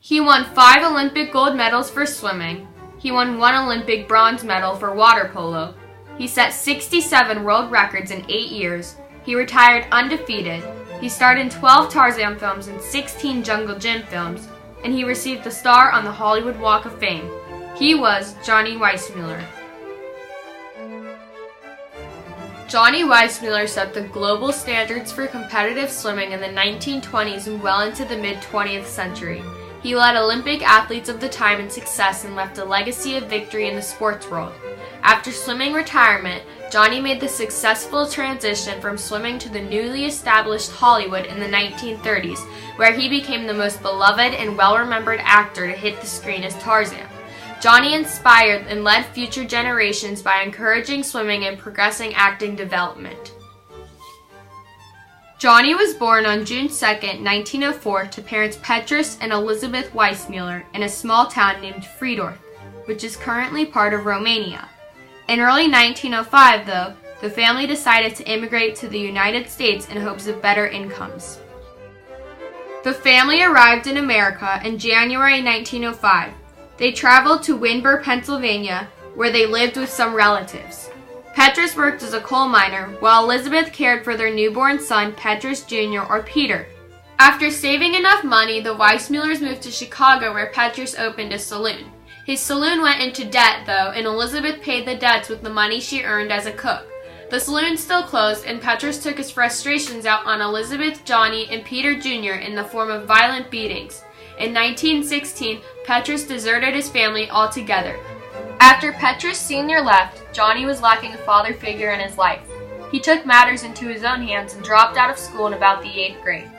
He won 5 Olympic gold medals for swimming. He won 1 Olympic bronze medal for water polo. He set 67 world records in 8 years. He retired undefeated. He starred in 12 Tarzan films and 16 Jungle Gym films, and he received the star on the Hollywood Walk of Fame. He was Johnny Weissmuller. Johnny Weissmuller set the global standards for competitive swimming in the 1920s and well into the mid-20th century. He led Olympic athletes of the time in success and left a legacy of victory in the sports world. After swimming retirement, Johnny made the successful transition from swimming to the newly established Hollywood in the 1930s, where he became the most beloved and well-remembered actor to hit the screen as Tarzan. Johnny inspired and led future generations by encouraging swimming and progressing acting development. Johnny was born on June 2, 1904 to parents Petrus and Elizabeth Weissmuller in a small town named Friedorf, which is currently part of Romania. In early 1905, though, the family decided to immigrate to the United States in hopes of better incomes. The family arrived in America in January 1905. They traveled to Windber, Pennsylvania, where they lived with some relatives. Petrus worked as a coal miner, while Elizabeth cared for their newborn son, Petrus Jr. or Peter. After saving enough money, the Weissmullers moved to Chicago, where Petrus opened a saloon. His saloon went into debt, though, and Elizabeth paid the debts with the money she earned as a cook. The saloon still closed, and Petrus took his frustrations out on Elizabeth, Johnny, and Peter Jr. in the form of violent beatings. In 1916, Petrus deserted his family altogether. After Petrus Sr. left, Johnny was lacking a father figure in his life. He took matters into his own hands and dropped out of school in about the 8th grade.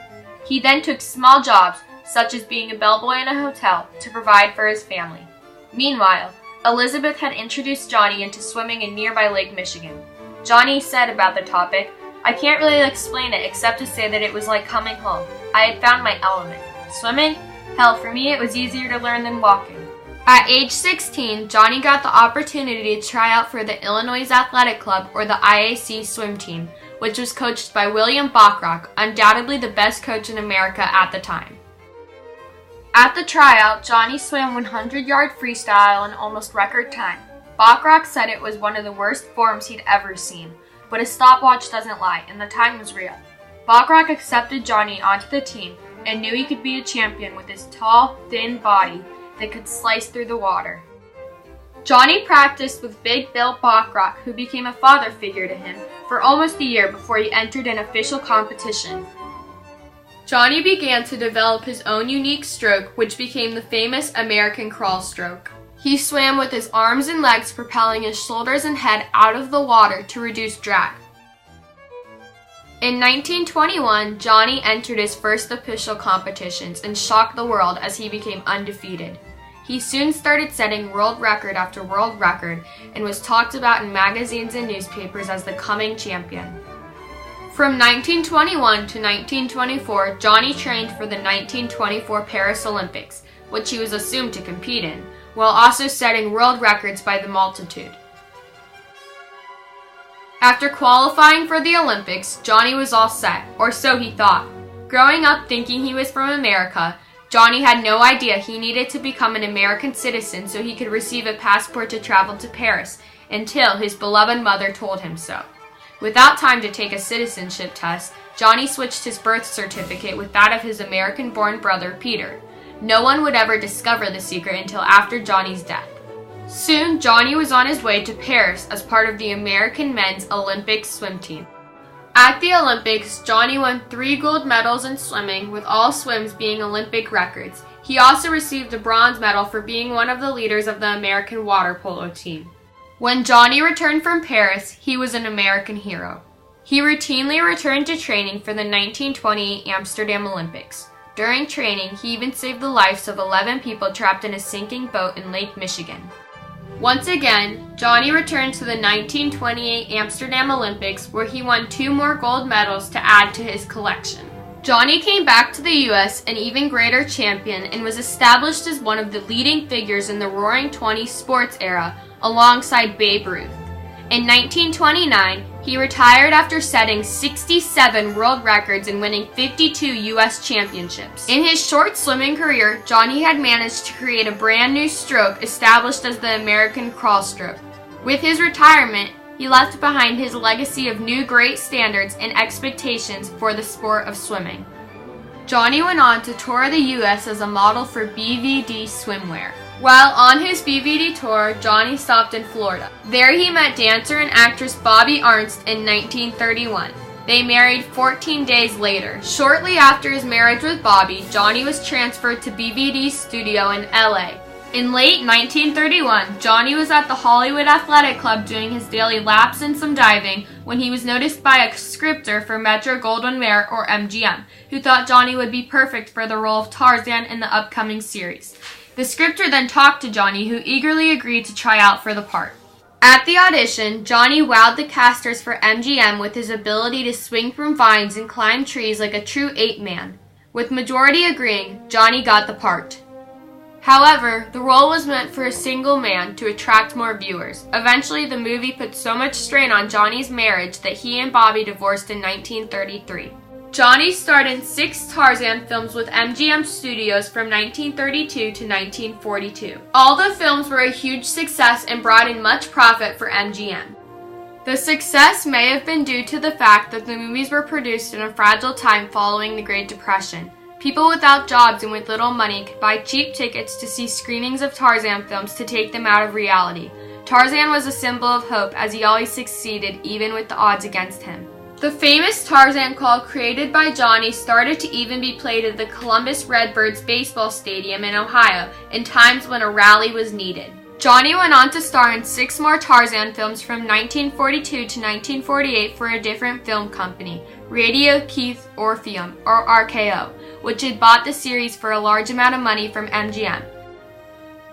He then took small jobs, such as being a bellboy in a hotel, to provide for his family. Meanwhile, Elizabeth had introduced Johnny into swimming in nearby Lake Michigan. Johnny said about the topic, "I can't really explain it except to say that it was like coming home. I had found my element. Swimming? Hell, for me it was easier to learn than walking." At age 16, Johnny got the opportunity to try out for the Illinois Athletic Club, or the IAC swim team, which was coached by William Bachrock, undoubtedly the best coach in America at the time. At the tryout, Johnny swam 100-yard freestyle in almost record time. Bachrock said it was one of the worst forms he'd ever seen, but a stopwatch doesn't lie, and the time was real. Bachrock accepted Johnny onto the team and knew he could be a champion with his tall, thin body that could slice through the water. Johnny practiced with Big Bill Bachrock, who became a father figure to him, for almost a year before he entered an official competition. Johnny began to develop his own unique stroke, which became the famous American crawl stroke. He swam with his arms and legs propelling his shoulders and head out of the water to reduce drag. In 1921, Johnny entered his first official competitions and shocked the world as he became undefeated. He soon started setting world record after world record and was talked about in magazines and newspapers as the coming champion. From 1921 to 1924, Johnny trained for the 1924 Paris Olympics, which he was assumed to compete in, while also setting world records by the multitude. After qualifying for the Olympics, Johnny was all set, or so he thought. Growing up thinking he was from America, Johnny had no idea he needed to become an American citizen so he could receive a passport to travel to Paris, until his beloved mother told him so. Without time to take a citizenship test, Johnny switched his birth certificate with that of his American-born brother, Peter. No one would ever discover the secret until after Johnny's death. Soon, Johnny was on his way to Paris as part of the American men's Olympic swim team. At the Olympics, Johnny won 3 gold medals in swimming, with all swims being Olympic records. He also received a bronze medal for being one of the leaders of the American water polo team. When Johnny returned from Paris, he was an American hero. He routinely returned to training for the 1928 Amsterdam Olympics. During training, he even saved the lives of 11 people trapped in a sinking boat in Lake Michigan. Once again, Johnny returned to the 1928 Amsterdam Olympics, where he won 2 more gold medals to add to his collection. Johnny came back to the U.S. an even greater champion and was established as one of the leading figures in the Roaring '20s sports era, alongside Babe Ruth. In 1929, He retired after setting 67 world records and winning 52 U.S. championships. In his short swimming career, Johnny had managed to create a brand new stroke established as the American crawl stroke. With his retirement, he left behind his legacy of new great standards and expectations for the sport of swimming. Johnny went on to tour the U.S. as a model for BVD swimwear. While on his BVD tour, Johnny stopped in Florida. There he met dancer and actress Bobby Arnst in 1931. They married 14 days later. Shortly after his marriage with Bobby, Johnny was transferred to BVD's studio in LA. In late 1931, Johnny was at the Hollywood Athletic Club doing his daily laps and some diving when he was noticed by a scripter for Metro-Goldwyn-Mayer or MGM, who thought Johnny would be perfect for the role of Tarzan in the upcoming series. The scripter then talked to Johnny, who eagerly agreed to try out for the part. At the audition, Johnny wowed the casters for MGM with his ability to swing from vines and climb trees like a true ape-man. With majority agreeing, Johnny got the part. However, the role was meant for a single man to attract more viewers. Eventually, the movie put so much strain on Johnny's marriage that he and Bobby divorced in 1933. Johnny starred in 6 Tarzan films with MGM Studios from 1932 to 1942. All the films were a huge success and brought in much profit for MGM. The success may have been due to the fact that the movies were produced in a fragile time following the Great Depression. People without jobs and with little money could buy cheap tickets to see screenings of Tarzan films to take them out of reality. Tarzan was a symbol of hope as he always succeeded even with the odds against him. The famous Tarzan call created by Johnny started to even be played at the Columbus Redbirds baseball stadium in Ohio in times when a rally was needed. Johnny went on to star in 6 more Tarzan films from 1942 to 1948 for a different film company, Radio Keith Orpheum, or RKO, which had bought the series for a large amount of money from MGM.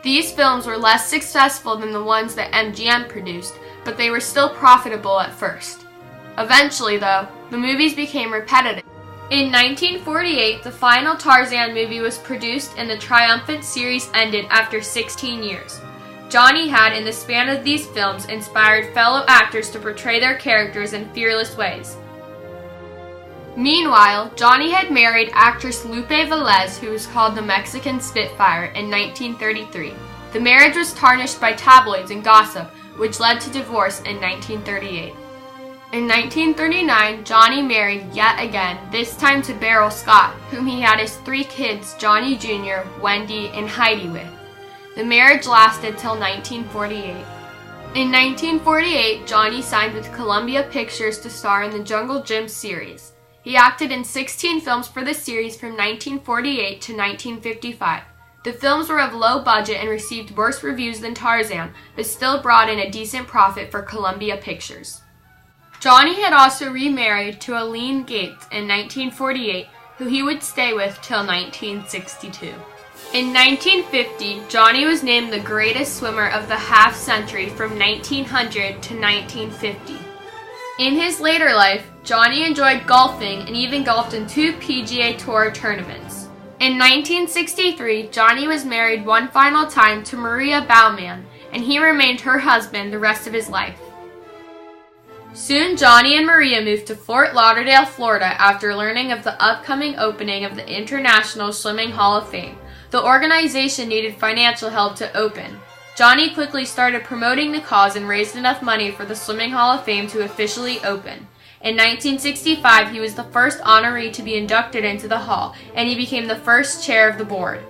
These films were less successful than the ones that MGM produced, but they were still profitable at first. Eventually, though, the movies became repetitive. In 1948, the final Tarzan movie was produced and the triumphant series ended after 16 years. Johnny had, in the span of these films, inspired fellow actors to portray their characters in fearless ways. Meanwhile, Johnny had married actress Lupe Velez, who was called the Mexican Spitfire, in 1933. The marriage was tarnished by tabloids and gossip, which led to divorce in 1938. In 1939, Johnny married yet again, this time to Beryl Scott, whom he had his 3 kids, Johnny Jr., Wendy, and Heidi with. The marriage lasted till 1948. In 1948, Johnny signed with Columbia Pictures to star in the Jungle Gym series. He acted in 16 films for the series from 1948 to 1955. The films were of low budget and received worse reviews than Tarzan, but still brought in a decent profit for Columbia Pictures. Johnny had also remarried to Aline Gates in 1948, who he would stay with till 1962. In 1950, Johnny was named the greatest swimmer of the half-century from 1900 to 1950. In his later life, Johnny enjoyed golfing and even golfed in 2 PGA Tour tournaments. In 1963, Johnny was married one final time to Maria Baumann, and he remained her husband the rest of his life. Soon, Johnny and Maria moved to Fort Lauderdale, Florida after learning of the upcoming opening of the International Swimming Hall of Fame. The organization needed financial help to open. Johnny quickly started promoting the cause and raised enough money for the Swimming Hall of Fame to officially open. In 1965, he was the first honoree to be inducted into the hall, and he became the first chair of the board.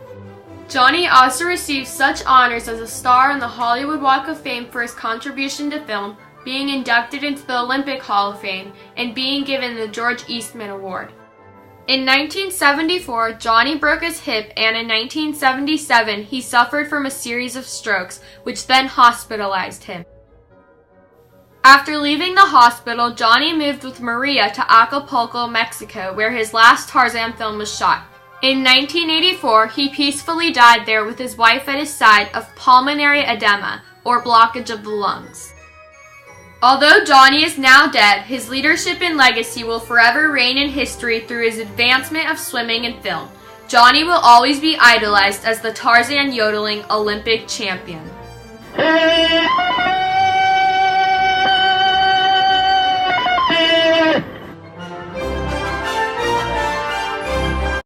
Johnny also received such honors as a star on the Hollywood Walk of Fame for his contribution to film, being inducted into the Olympic Hall of Fame, and being given the George Eastman Award. In 1974, Johnny broke his hip, and in 1977, he suffered from a series of strokes, which then hospitalized him. After leaving the hospital, Johnny moved with Maria to Acapulco, Mexico, where his last Tarzan film was shot. In 1984, he peacefully died there with his wife at his side of pulmonary edema, or blockage of the lungs. Although Johnny is now dead, his leadership and legacy will forever reign in history through his advancement of swimming and film. Johnny will always be idolized as the Tarzan yodeling Olympic champion.